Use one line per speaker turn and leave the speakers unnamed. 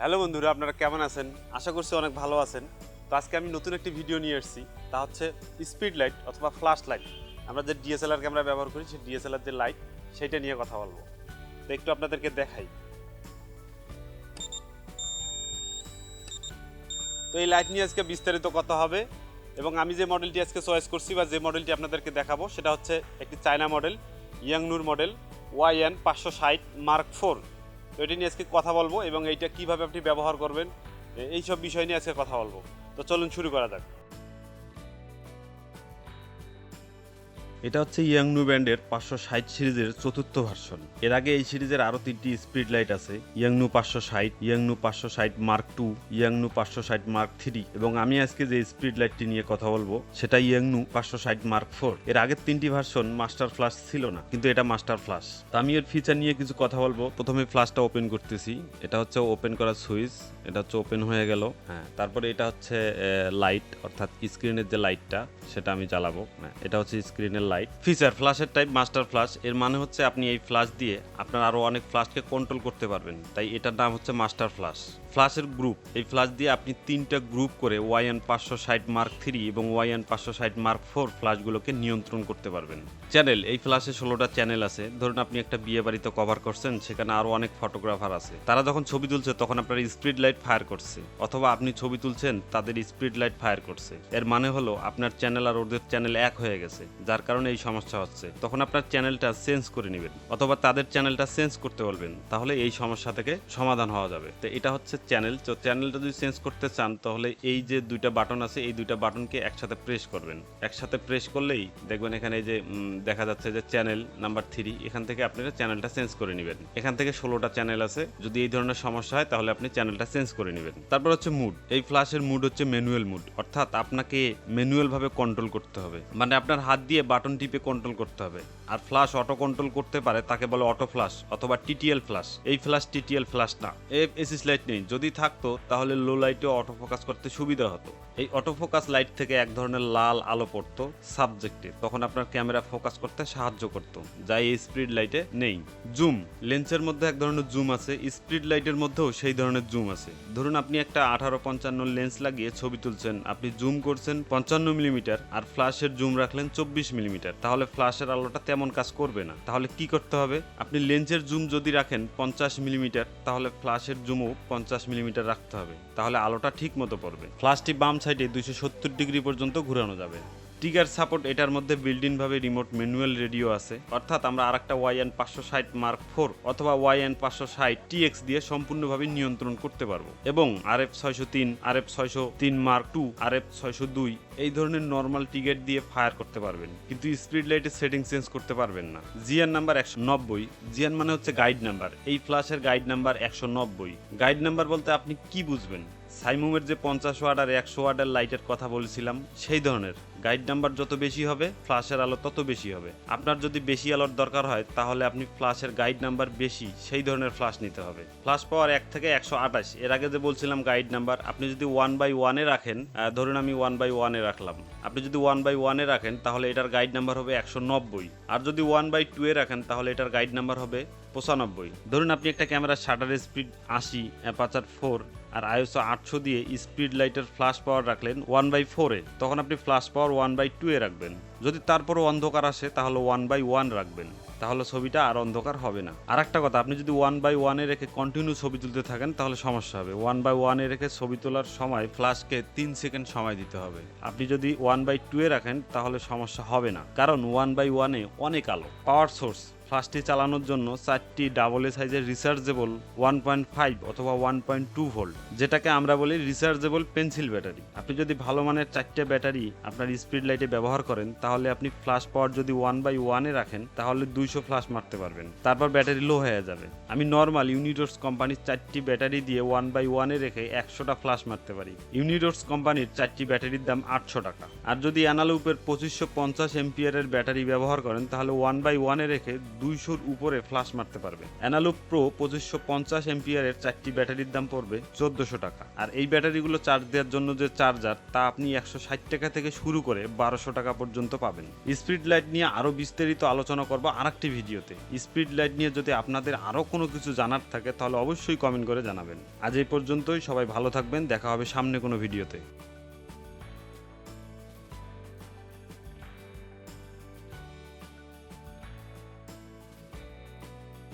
Hello বন্ধুরা, আপনারা কেমন আছেন? আশা করছি অনেক ভালো আছেন। তো আজকে আমি নতুন একটি ভিডিও নিয়ে এসেছি, তা হচ্ছে স্পিড লাইট অথবা ফ্ল্যাশ লাইট। আমরা যে ডিএসএলআর ক্যামেরা ব্যবহার করি সেই ডিএসএলআর যে লাইট সেইটা নিয়ে কথা বলবো। তো একটু আপনাদেরকে দেখাই। তো এই লাইট নিয়ে আজকে বিস্তারিত কথা হবে এবং আমি যে মডেলটি আজকে চয়েস করছি বা যে মডেলটি আপনাদেরকে দেখাবো সেটা হচ্ছে একটি চায়না মডেল, ইয়াংনুর মডেল YN 560 Mark 4। তো এটি নিয়ে আজকে কথা বলবো এবং এইটা কিভাবে আপনি ব্যবহার করবেন এইসব বিষয় নিয়ে আজকে কথা বলবো। তো চলুন শুরু করা যাক। এটা হচ্ছে ইয়াংনু ব্র্যান্ডের 560 সিরিজের চতুর্থ ভার্সন। এর আগে এই সিরিজের আরও 3টি স্পিড লাইট আছে, ইয়াংনু 560, ইয়াংনু 560 মার্ক 2, ইয়াংনু 560 মার্ক 3 এবং আমি আজকে যে স্পিড লাইটটি নিয়ে কথা বলবো সেটা ইয়াংনু 560 মার্ক 4। এর আগের 3টি ভার্সন মাস্টার ফ্ল্যাশ ছিল না, কিন্তু এটা মাস্টার ফ্ল্যাশ। তো আমি এর ফিচার নিয়ে কিছু কথা বলবো। প্রথমে ফ্ল্যাশটা ওপেন করতেছি। এটা হচ্ছে ওপেন করার সুইচ, এটা হচ্ছে ওপেন হয়ে গেল। হ্যাঁ, তারপরে এটা হচ্ছে লাইট, অর্থাৎ স্ক্রিনের যে লাইটটা সেটা আমি জ্বালাবো। এটা হচ্ছে স্ক্রিনের লাইট। ফিচার ফ্ল্যাশের টাইপ মাস্টার ফ্ল্যাশ। এর মানে হচ্ছে আপনি এই ফ্ল্যাশ দিয়ে আপনার আরো অনেক ফ্ল্যাশকে কন্ট্রোল করতে পারবেন, তাই এটার নাম হচ্ছে মাস্টার ফ্ল্যাশ। ফ্ল্যাশের গ্রুপ, এই ফ্ল্যাশ দিয়ে আপনি 3টা গ্রুপ করে YN 560 মার্ক 3 এবং YN 560 মার্ক 4 ফ্ল্যাশগুলোকে নিয়ন্ত্রণ করতে পারবেন। চ্যানেল, এই ফ্ল্যাশে 16টা চ্যানেল আছে। ধরুন আপনি একটা বিয়ে বাড়িতে কভার করছেন, সেখানে আরো অনেক ফটোগ্রাফার আছে, তারা যখন ছবি তুলছে তখন আপনার স্পিড লাইট ফায়ার করছে, অথবা আপনি ছবি তুলছেন তাদের স্পিড লাইট ফায়ার করছে। এর মানে হলো আপনার চ্যানেল আর ওদের চ্যানেল এক হয়ে গেছে, যার কারণে এই সমস্যা হচ্ছে। তখন আপনার চ্যানেলটা চেঞ্জ করে নেবেন অথবা তাদের চ্যানেলটা চেঞ্জ করতে বলবেন, তাহলে এই সমস্যা থেকে সমাধান হওয়া যাবে। তো এটা হচ্ছে চ্যানেল। তো চ্যানেলটা যদি চেঞ্জ করতে চান তাহলে এই যে দুইটা বাটন আছে, এই দুইটা বাটনকে একসাথে প্রেস করবেন। একসাথে প্রেস করলেই দেখবেন এখানে এই যে দেখা যাচ্ছে যে চ্যানেল নাম্বার 3, এখান থেকে আপনারা চ্যানেলটা চেঞ্জ করে নেবেন। এখান থেকে 16টা চ্যানেল আছে। যদি এই ধরনের সমস্যা হয় তাহলে আপনি চ্যানেলটা চেঞ্জ করে নেবেন। তারপর হচ্ছে মুড। এই ফ্ল্যাশের মুড হচ্ছে ম্যানুয়াল মুড, অর্থাৎ আপনাকে ম্যানুয়াল ভাবে কন্ট্রোল করতে হবে, মানে আপনার হাত দিয়ে বাটন টিপে কন্ট্রোল করতে হবে। আর ফ্ল্যাশ অটো কন্ট্রোল করতে পারে, তাকে বলে অটো ফ্ল্যাশ অথবা TTL ফ্ল্যাশ। এই ফ্ল্যাশ TTL ফ্ল্যাশ না, এসিস লাইট নেই। যদি থাকতো তাহলে লো লাইটে অটো ফোকাস করতে সুবিধা হতো। এই অটো ফোকাস লাইট থেকে এক ধরনের লাল আলো পড়তো সাবজেক্টে, তখন আপনার ক্যামেরা ফোকাস করতে সাহায্য করতো, যা এই স্পিড লাইটে নেই। জুম, লেন্সের মধ্যে এক ধরনের জুম আছে, স্পিড লাইটের মধ্যেও সেই ধরনের জুম আছে। ধরুন আপনি একটা 18-55 লেন্স লাগিয়ে ছবি তুলছেন, আপনি জুম করছেন 55 মিলিমিটার আর ফ্ল্যাশের জুম রাখলেন 24 মিলিমিটার, তাহলে ফ্ল্যাশের আলোটা তেমন কাজ করবে না। তাহলে কি করতে হবে? আপনি লেন্সের জুম যদি রাখেন 50 মিলিমিটার, তাহলে ফ্ল্যাশের জুমও 50 মিলিমিটার রাখতে হবে, তাহলে আলোটা ঠিক মতো পড়বে। ফ্ল্যাশটি বাম সাইডে 270 ডিগ্রি পর্যন্ত ঘোরানো যাবে। ট্রিগার সাপোর্ট, এটার মধ্যে বিল্ট ইন ভাবে রিমোট ম্যানুয়াল রেডিও আছে, অর্থাৎ আমরা আরেকটা YN 560 মার্ক 4 অথবা YN 560 TX দিয়ে সম্পূর্ণভাবে নিয়ন্ত্রণ করতে পারবো। এবং RF 603, RF 603 মার্ক 2, RF 602 এই ধরনের নর্মাল টিকেট দিয়ে ফায়ার করতে পারবেন, কিন্তু স্পিড লাইটের সেটিং চেঞ্জ করতে পারবেন না। GN number 190। জিএন মানে হচ্ছে গাইড নাম্বার। এই ফ্ল্যাশের গাইড নাম্বার 190। গাইড নাম্বার বলতে আপনি কি বুঝবেন? সাইমুমের যে 50 ওয়াট আর 100 ওয়াটের লাইটের কথা বলেছিলাম, সেই ধরনের গাইড নাম্বার যত বেশি হবে ফ্ল্যাশের আলো তত বেশি হবে। আপনার যদি বেশি আলোর দরকার হয় তাহলে আপনি ফ্ল্যাশের গাইড নাম্বার বেশি সেই ধরনের ফ্ল্যাশ নিতে হবে। ফ্ল্যাশ পাওয়ার 1 থেকে 128। এর আগে যে বলছিলাম গাইড নাম্বার, আপনি যদি 1/1 এ রাখেন, ধরুন আমি 1/1 এ রাখলাম, আপনি যদি 1/1 এ রাখেন তাহলে এটার গাইড নাম্বার হবে 190। আর যদি 1/2 এ রাখেন তাহলে এটার গাইড নাম্বার হবে 95। ধরুন আপনি একটা ক্যামেরার শাটার স্পিড 80, অ্যাপারচার 4 আর ISO 800 দিয়ে স্পিড লাইটের ফ্ল্যাশ পাওয়ার রাখলেন 1/4 এ, তখন আপনি ফ্ল্যাশ পাওয়ার 1/2 এ রাখবেন। যদি তারপরও অন্ধকার আসে তাহলে 1/1 রাখবেন, তাহলে ছবিটা আর অন্ধকার হবে না। আর একটা কথা, আপনি যদি 1/1 এ রেখে কন্টিনিউ ছবি তুলতে থাকেন তাহলে সমস্যা হবে। 1/1 এ রেখে ছবি তোলার সময় ফ্ল্যাশকে 3 সেকেন্ড সময় দিতে হবে। আপনি যদি 1/2 এ রাখেন তাহলে সমস্যা হবে না, কারণ 1/1 এ অনেক আলো। পাওয়ার সোর্স, ফ্ল্যাশটি চালানোর জন্য 4টি ডাবল এ সাইজের রিচার্জেবল 1.5 অথবা 1.2 ভোল্ট, যেটাকে আমরা বলি রিচার্জেবল পেন্সিল ব্যাটারি। আপনি যদি ভালো মানের 4টে ব্যাটারি আপনার স্পিড লাইটে ব্যবহার করেন তাহলে আপনি ফ্ল্যাশ পাওয়ার যদি 1/1 এ রাখেন তাহলে 200 ফ্ল্যাশ মারতে পারবেন, তারপর ব্যাটারি লো হয়ে যাবে। আমি নর্মাল ইউনিডোর্স কোম্পানির 4টি ব্যাটারি দিয়ে 1/1 এ রেখে 100টা ফ্ল্যাশ মারতে পারি। ইউনিডোর্স কোম্পানির 4টি ব্যাটারির দাম 800 টাকা। আর যদি অ্যানালুপের 2550 এমপিয়ারের ব্যাটারি ব্যবহার করেন তাহলে 1/1 এ রেখে 200-র উপরে ফ্ল্যাশ মারতে পারবে। অ্যানালগ প্রো 2550 এম্পিয়ারের 4টি ব্যাটারির দাম পড়বে 1400 টাকা। আর এই ব্যাটারিগুলো চার্জ দেওয়ার জন্য যে চার্জার তা আপনি 160 টাকা থেকে শুরু করে 1200 টাকা পর্যন্ত পাবেন। স্পিড লাইট নিয়ে আরও বিস্তারিত আলোচনা করবো আরেকটি ভিডিওতে। স্পিড লাইট নিয়ে যদি আপনাদের আরও কোনো কিছু জানার থাকে তাহলে অবশ্যই কমেন্ট করে জানাবেন। আজ এই পর্যন্তই, সবাই ভালো থাকবেন, দেখা হবে সামনে কোনো ভিডিওতে।